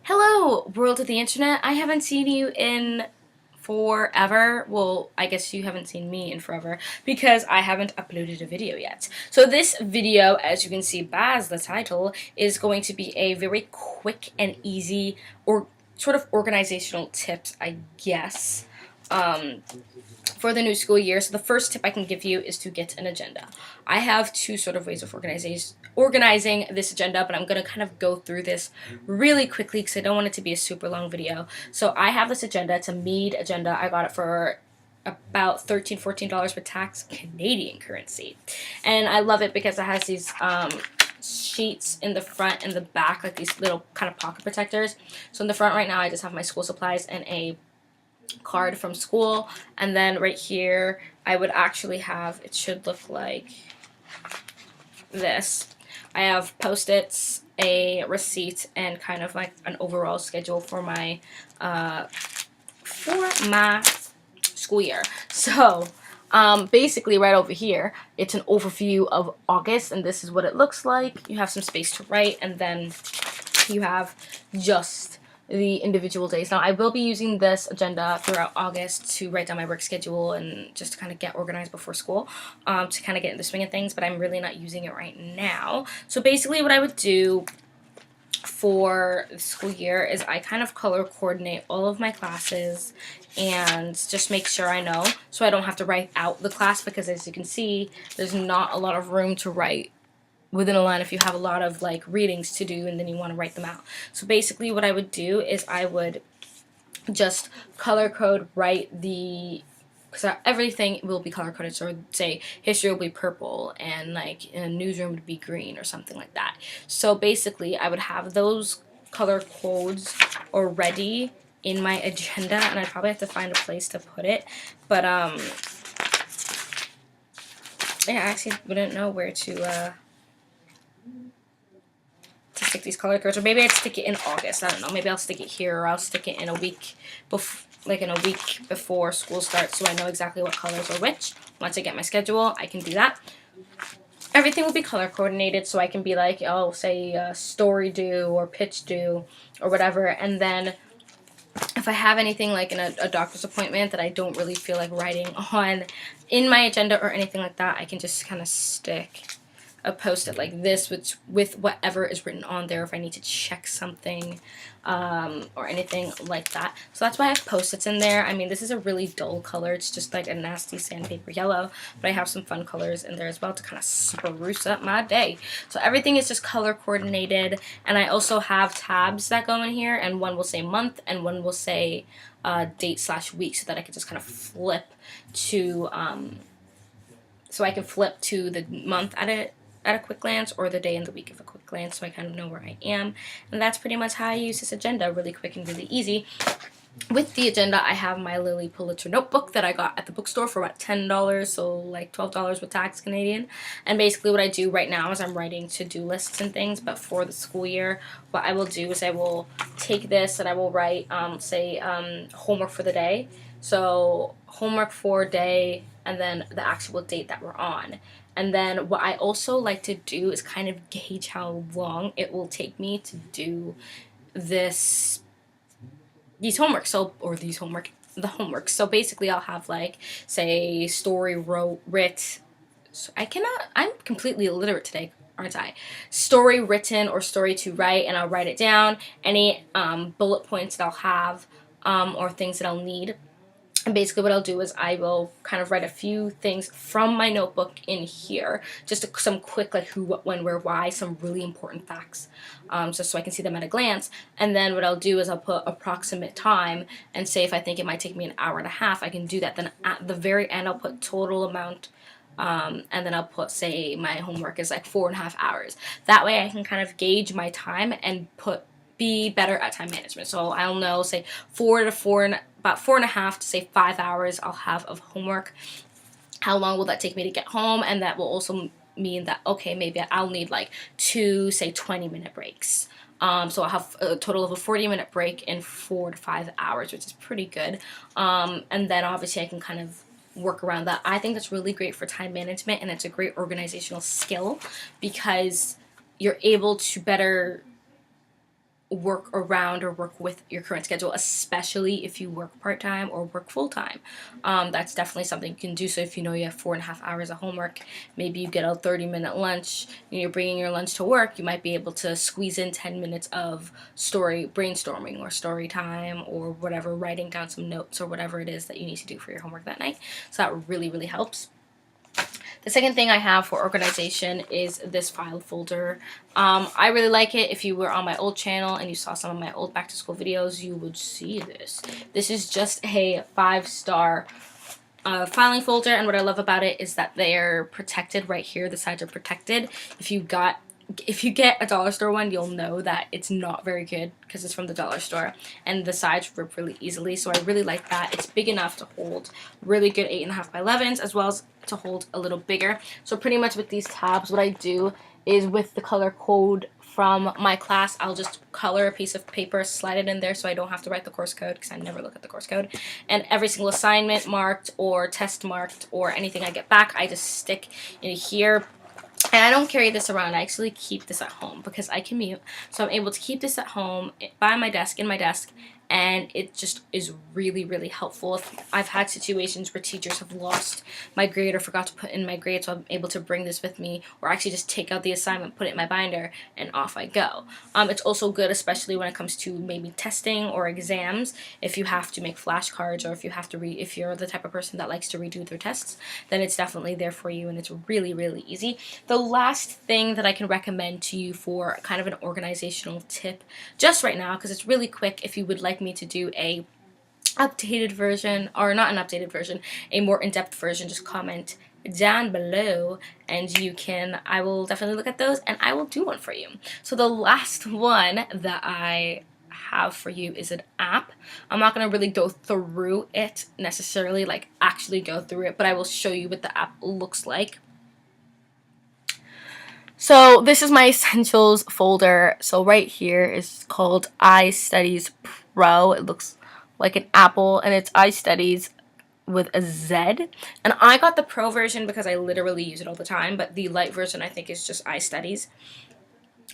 Hello, world of the internet. I haven't seen you in forever. Well, I guess you haven't seen me in forever because I haven't uploaded a video yet. So this video, as you can see by the title, is going to be a very quick and easy or sort of organizational tips, I guess. Um, for the new school year. So the first tip I can give you is to get an agenda. I have two sort of ways of organizing this agenda, but I'm going to kind of go through this really quickly because I don't want it to be a super long video. So I have this agenda. It's a Mead agenda. I got it for about $13-14 with tax, Canadian currency. And I love it because it has these sheets in the front and the back, like these little kind of pocket protectors. So in the front right now I just have my school supplies and a card from school, and then right here I would actually have, it should look like this. I have post-its, a receipt, and kind of like an overall schedule for my school year. So basically right over here it's an overview of August, and this is what it looks like. You have some space to write, and then you have just the individual days. Now, I will be using this agenda throughout August to write down my work schedule and just to kind of get organized before school, to kind of get in the swing of things, but I'm really not using it right now. So basically what I would do for the school year is I kind of color coordinate all of my classes and just make sure I know, so I don't have to write out the class, because as you can see, there's not a lot of room to write within a line if you have a lot of like readings to do and then you want to write them out. So basically what I would do is I would just color code, write the, because everything will be color coded. So say history will be purple and like in a newsroom would be green or something like that. So basically I would have those color codes already in my agenda, and I'd probably have to find a place to put it, but yeah, I actually wouldn't know where to stick these color codes, or maybe I'd stick it in August. I don't know. Maybe I'll stick it here, or I'll stick it in a week before school starts, so I know exactly what colors are which. Once I get my schedule, I can do that. Everything will be color coordinated, so I can be like, oh, say story due or pitch due or whatever, and then if I have anything like in a doctor's appointment that I don't really feel like writing on in my agenda or anything like that, I can just kind of stick a post-it like this with whatever is written on there if I need to check something or anything like that. So that's why I have post-its in there. I mean, this is a really dull color. It's just like a nasty sandpaper yellow, but I have some fun colors in there as well to kind of spruce up my day. So everything is just color coordinated, and I also have tabs that go in here, and one will say month and one will say date/week, so that I can just kind of flip to so I can flip to the month at a quick glance, or the day and the week of a quick glance, so I kind of know where I am. And that's pretty much how I use this agenda, really quick and really easy. With the agenda, I have my Lily Pulitzer notebook that I got at the bookstore for about $10, so like $12 with tax Canadian. And basically what I do right now is I'm writing to-do lists and things, but for the school year, what I will do is I will take this and I will write, homework for the day. So homework for day, and then the actual date that we're on. And then what I also like to do is kind of gauge how long it will take me to do these homework. The homework. So basically I'll have like, say, story writ. So I'm completely illiterate today, aren't I? Story written or story to write, and I'll write it down. Any bullet points that I'll have or things that I'll need. And basically what I'll do is I will kind of write a few things from my notebook in here, just some quick like who, what, when, where, why, some really important facts, just so I can see them at a glance. And then what I'll do is I'll put approximate time, and say if I think it might take me an hour and a half, I can do that. Then at the very end I'll put total amount, and then I'll put, say my homework is like 4.5 hours. That way I can kind of gauge my time and be better at time management. So I'll know, say about 4.5 to say 5 hours I'll have of homework. How long will that take me to get home? And that will also mean that, okay, maybe I'll need like 2, say 20-minute breaks. So I'll have a total of a 40-minute break in 4 to 5 hours, which is pretty good. And then obviously I can kind of work around that. I think that's really great for time management, and it's a great organizational skill because you're able to better work around or work with your current schedule, especially if you work part-time or work full-time. That's definitely something you can do. So if you know you have 4.5 hours of homework, maybe you get a 30-minute lunch and you're bringing your lunch to work, you might be able to squeeze in 10 minutes of story brainstorming or story time or whatever, writing down some notes or whatever it is that you need to do for your homework that night. So that really, really helps. The second thing I have for organization is this file folder. I really like it. If you were on my old channel and you saw some of my old back to school videos, you would see this. This is just a 5-star filing folder, and what I love about it is that they're protected right here. The sides are protected. If you get a dollar store one, you'll know that it's not very good because it's from the dollar store, and the sides rip really easily. So I really like that. It's big enough to hold really good 8.5 by 11s, as well as to hold a little bigger. So pretty much with these tabs, what I do is with the color code from my class, I'll just color a piece of paper, slide it in there so I don't have to write the course code, because I never look at the course code. And every single assignment marked or test marked or anything I get back, I just stick in here. And I don't carry this around. I actually keep this at home because I commute. So I'm able to keep this at home by my desk, in my desk, and it just is really, really helpful. I've had situations where teachers have lost my grade or forgot to put in my grade, so I'm able to bring this with me, or actually just take out the assignment, put it in my binder, and off I go. It's also good, especially when it comes to maybe testing or exams. If you have to make flashcards, or if you have to if you're the type of person that likes to redo their tests, then it's definitely there for you, and it's really, really easy. The last thing that I can recommend to you for kind of an organizational tip, just right now, because it's really quick, if you would like me to do a updated version, or not an updated version, a more in-depth version, just comment down below and I will definitely look at those and I will do one for you. So the last one that I have for you is an app. I'm not going to really go through it necessarily, like actually go through it, but I will show you what the app looks like. So this is my essentials folder. So right here is called iStudies Pro. It looks like an apple, and it's iStudies with a Z. And I got the Pro version because I literally use it all the time, but the light version I think is just iStudies.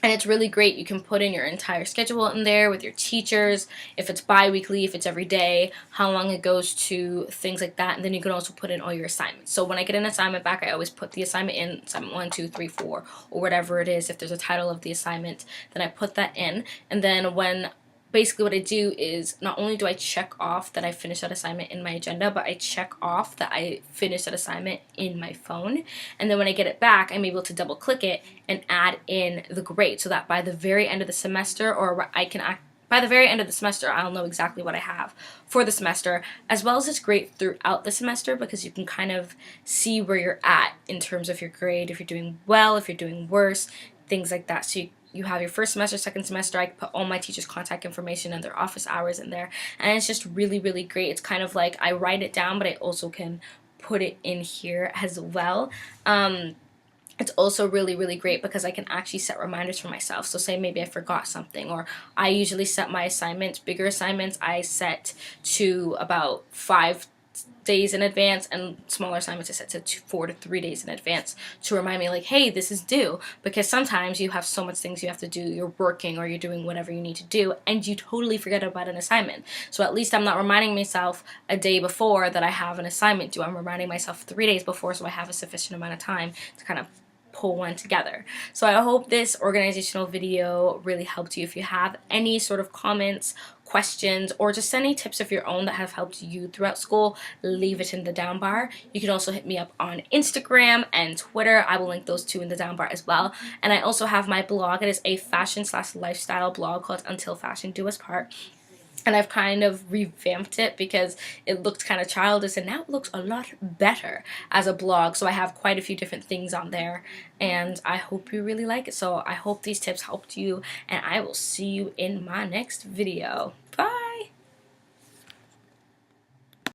And it's really great. You can put in your entire schedule in there with your teachers, if it's bi-weekly, if it's every day, how long it goes to, things like that. And then you can also put in all your assignments. So when I get an assignment back, I always put the assignment in, assignment 1, 2, 3, 4, or whatever it is. If there's a title of the assignment, then I put that in. And then basically what I do is, not only do I check off that I finished that assignment in my agenda, but I check off that I finished that assignment in my phone. And then when I get it back, I'm able to double click it and add in the grade, so that by the very end of the semester, by the very end of the semester, I'll know exactly what I have for the semester, as well as it's great throughout the semester because you can kind of see where you're at in terms of your grade, if you're doing well, if you're doing worse, things like that. So you have your first semester, second semester. I put all my teachers' contact information and their office hours in there, and it's just really, really great. It's kind of like I write it down, but I also can put it in here as well. It's also really, really great because I can actually set reminders for myself. So say maybe I forgot something, or I usually set my assignments, bigger assignments, I set to about 5 days in advance, and smaller assignments I set to 4 to 3 days in advance to remind me, like, hey, this is due, because sometimes you have so much things you have to do, you're working or you're doing whatever you need to do, and you totally forget about an assignment. So at least I'm not reminding myself a day before that I have an assignment due. I'm reminding myself 3 days before, so I have a sufficient amount of time to kind of pull one together. So I hope this organizational video really helped you. If you have any sort of comments, questions, or just any tips of your own that have helped you throughout school, leave it in the down bar. You can also hit me up on Instagram and Twitter. I will link those two in the down bar as well. And I also have my blog. It is a fashion/lifestyle blog called Until Fashion Do Us Part. And I've kind of revamped it because it looked kind of childish, and now it looks a lot better as a blog. So I have quite a few different things on there, and I hope you really like it. So I hope these tips helped you, and I will see you in my next video.